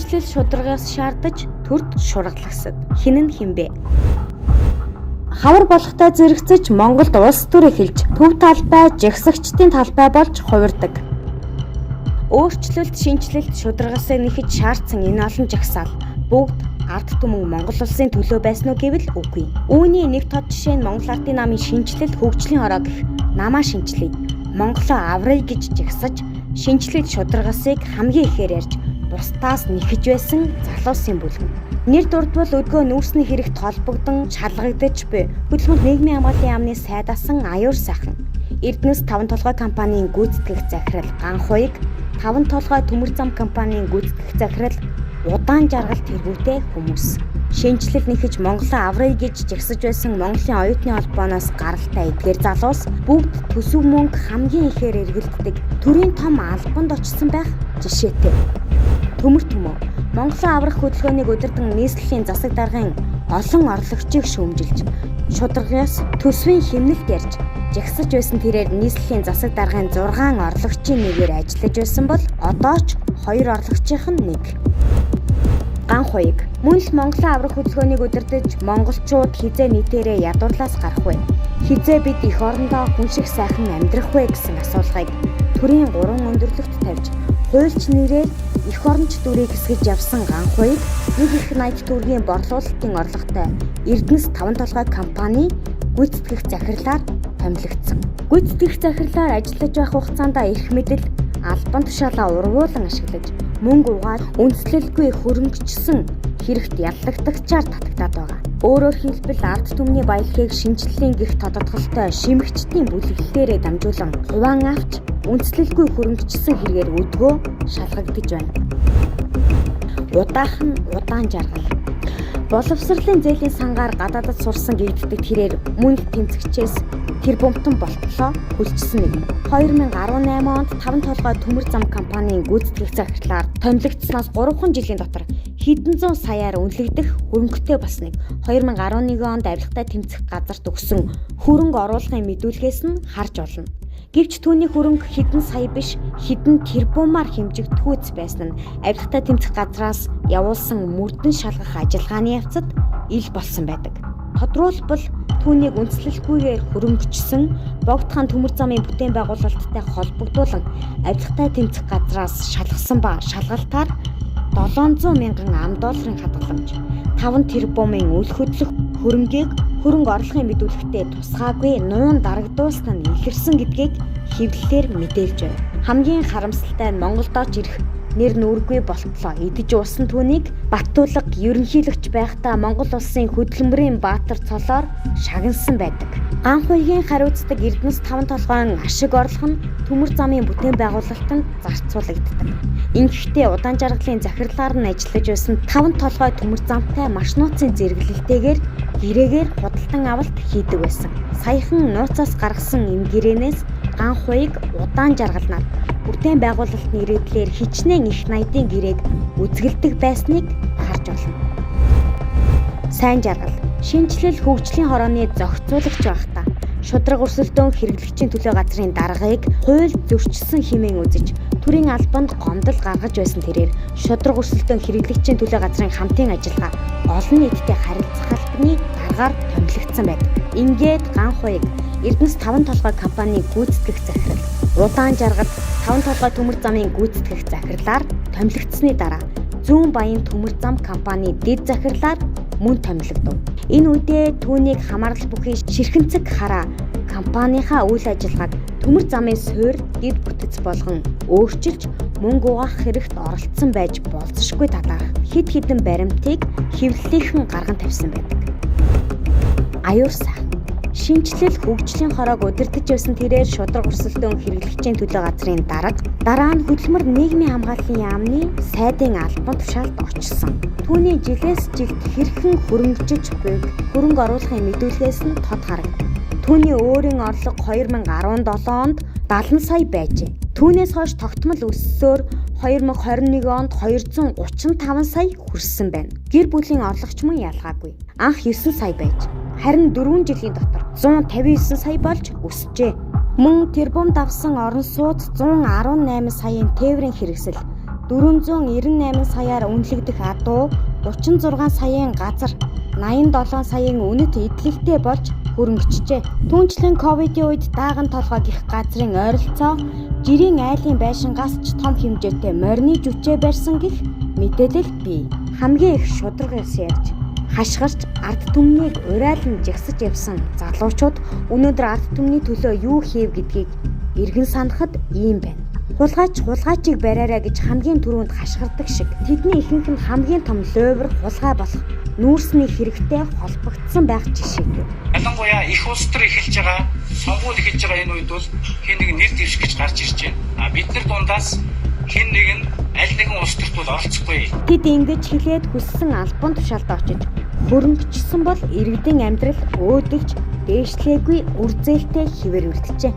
Шинжлэл шударгаас шаардаж төрд шургалагсад хэн нь хинбэ? Хавар болохтой зэрэгцэж Монголд улс төр эхэлж төв талбай жагсагчдын талбай болж хувирдаг. Өөрчлөлт шинжлэлт шударгаасаа нэхэж шаардсан энэ олон жагсаал бүгд ард түмэн Монгол улсын төлөө байсан уу гэвэл үгүй. Үүний нэг тод жишээ нь Монгол Ардын намын шинжлэл хөгжлийн хороо гэх намаа шинжлэе. Монголоо аврая гэж жагсаж шинжлэл шударгаасыг хамгийн ихээр ярьж бусдаас нэхэж байсан залуусын бүлгэн. Нэр дурдвал өдгөө нүүрсний хэрэгт холбогдсон шалгагдаж буй хөдөлмөр нийгмийн хамгааллын яамны сайдасан аюур сайхан Эрдэнэс 5 толгой компанийн гүйцэтгэх захирал Ганхуйг 5 толгой төмөр зам компанийн гүйцэтгэх захирал Удаан жаргал тэргүүтэй хүмүүс. Шинжлэл нэхэж Монголоо аврая гэж жагсаж байсан Монголын оюутны холбооноос гаралтай эдгээр залуус бүгд төсөв мөнгө хамгийн ихээр эргэлддэг төрийн том албанд очсон байх жишээтэй. Төмөр төмөө Монголоо аврах хөдөлгөөнийг удирдан нийслэлийн засаг даргын олон орлогчийг шүүмжилж шударгаас төсвийн хэмнэлт ярьж жагсаж байсан тэрээр нийслэлийн засаг даргын 6 орлогчийн нэгээр ажиллаж байсан бол одоо ч 2 орлогчийн нэг. Ганхуйг мөн л Монголоо аврах хөдөлгөөнийг удирдах монголчууд хизээ нийтээрээ ядуурлаас гарах вэ? Хизээ бид эх орондоо хүн шиг сайхан амьдрах вэ гэсэн асуулгыг төрийн 3 өндөрлөгт тавьж хуульч нэрээр эх оронч дүрийг хэсгэж явсан Ганхуйг нэг их 80 төгрөгийн борлуулалтын орлоготой Эрдэнэс 5 толгой компани гүйцэтгэх захирлаар томилогдсон. Гүйцэтгэх захирлаар ажиллаж байх хугацаанд эрх мэдэл албан тушаалаа урвуулан ашиглаж мөнгө угаад үндэслэлгүй хөрөнгөчсөн хэрэгт яллагдагчаар татагдаад байгаа. Өөрөөр хэлбэл ард түмний баялагийг шинжлэлийн гих тодотголтой шимэгчдийн бүлэглэлээрээ дамжуулан хуваан авч үндэслэлгүй хөрөнгөчсөн хэрэгээр өдгөө шалгагдаж байна. Удаахан удаан жаргал. Боловсролын зээлийн сангаар гадаадд сурсан гэгддэг тэрээр мөн тэмцэгчээс тэр бомтон болтлоо хүлчсэн нэг. 2018 онд 5 толгой төмөр зам компанийн гүйцэтгэх захирлаар томилогдсноос 3 жилийн дотор хэдэн зуун саяар үнэлэгдэх хөрөнгөтэй болсныг 2011 онд авилгатай тэмцэх газарт өгсөн хөрөнгө оруулгын мэдүүлгээс нь харж олно. Гэвч түүний хөрөнгө хэдэн сая биш хэдэн тэрбумаар хэмжигдэхүйц байсан нь авилгатай тэмцэх газраас явуулсан мөрдөн шалгах ажиллагааны явцад ил болсон байдаг. Тодруулбал түүнийг үндэслэлгүйгээр хөрөнгөчсөн Богдхан төмөр замын бүтээн байгуулалттай холбогдуулан авилгатай тэмцэх газраас шалгасан ба шалгалтаар 700 мянган ам.долларын хадгаламж 5 тэрбумын үл хөдлөх хөрөнгийг хөрөнгө орлогын мэдүүлэгтээ тусгаагүй нуун дарагдуулсан нь илэрсэн гэдгийг хэвлэлээр мэдээлж байна. Хамгийн харамсалтай нь Монголдооч ирэх нэр нүргүй болтлоо идэж уусан түүнийг Баттулга ерөнхийлөгч байхдаа Монгол улсын хөдөлмөрийн баатар цолоор шагнасан байдаг. Ганхуйгийн хариуцдаг Эрдэнэс 5 толгойн ашиг орлого нь төмөр замын бүтээн байгуулалтанд зарцуулагддаг. Ингэхдээ удаан жаргалын захирлаар нь ажиллаж байсан 5 толгой төмөр замтай маш нууцын зэрэглэлтэйгээр гэрээгээр худалдан авалт хийдэг байсан. Саяхан нууцаас гаргасан эм гэрээнээс Ганхуйг удаан жаргалнаар бүтээн байгуулалтын ирээдлээр хичнээн их 80-ийн гэрээг үзгэлдэг байсныг харж болно. Сайн жаргал шинжлэл хөгжлийн хорооны зохицуулагч байхдаа шудраг өрсөлдөөн хэрэглэгчийн төлөө газрын даргыг хууль зөрчилсөн хэмээн үзэж төрийн албанд гомдол гаргаж байсан тэрээр шудраг өрсөлдөөн хэрэглэгчийн төлөө газрын хамтын ажиллагаа олон нийттэй харилцах албаны даргаар томилогдсон байдаг. Ингээд Ганхуйг Эрдэнэс 5 толгой компанийн гүйцэтгэх захирал Удаан жаргал 5 толгой төмөр замын гүйцэтгэх захирлаар томилогдсны дараа Зүүн Баян төмөр зам компани дэд захирлаар мөн томилогдов. Энэ үедээ түүнийг хамаарал бүхий ширхэнцэг хараа компанийнхаа үйл ажиллагааг төмөр замын суурь дэд бүтэц болгон өөрчилж мөнгө угаах хэрэгт оролцсон байж болзошгүй талаарх хэд хэдэн баримтыг хэвлэлийнхэн гарган тавьсан байдаг. Аюур сайхан шинжлэл хөгжлийн хороог удирдах байсан тэрээр шудраг өрсөлдөөн хэрэглэгчийн төлөө газрын дараа нь хөдөлмөр нийгмийн хамгааллын яамны сайдын албан тушаалд очсон. Түүний жилээс жилд хэрхэн хөрөнгөжж буйг хөрөнгө оруулахын мэдүүлгээс нь тод харагдав. Түүний өөрийн орлого 2017 онд 70 сая байжээ. Түүнээс хойш тогтмол өссөөр 2021 онд 235 сая хүрсэн байна. Гэр бүлийн орлогч мөн ялгаагүй. Анх 9 сая байж харин 4 жилийн дотор 159 сая болж өсжээ. Мөн тэрбум давсан орон сууц 118 саяын тээврийн хэрэгсэл 498 саяар үнэлэгдэх адуу 36 саяын газар 87 саяын үнэт эдлэгтэй болж хөрөнгөчжээ. Түүнчлэн ковидын үед дааган толгой гэх газрын ойролцоо жирийн айлын байшингаас ч том хэмжээтэй морины жүчээ барьсан гэх мэдээлэл бий. Хамгийн их шударгаас ярьж хашгирч ард түмнийг урайлан жигсэж явсан залуучууд өнөөдөр ард түмний төлөө юу хийв гэдгийг эргэн санахад ийм байна. Хулгайчийг бариараа гэж хамгийн түрүүнд хашгирдаг шиг тэдний ихэнх нь хамгийн том лойвор хулгай болох нүүрсний хэрэгтэй холбогдсон байх жишээтэй. Ялангуяа их улс төр эхэлж байгаа, сонгуул эхэлж байгаа энэ үед бол хэн нэг нэр дэвших гэж гарч ирж байна. Бид нар дундаас хэн нэг нь аль нэгэн улс төрт бол оролцохгүй. Тэд ингэж хэлээд хүссэн албан тушаалд очиж хөрөнгөчсөн бол иргэдийн амьдрал өөдөгч дээшлээгүй үр зээлтэй хэвээр үлджээ.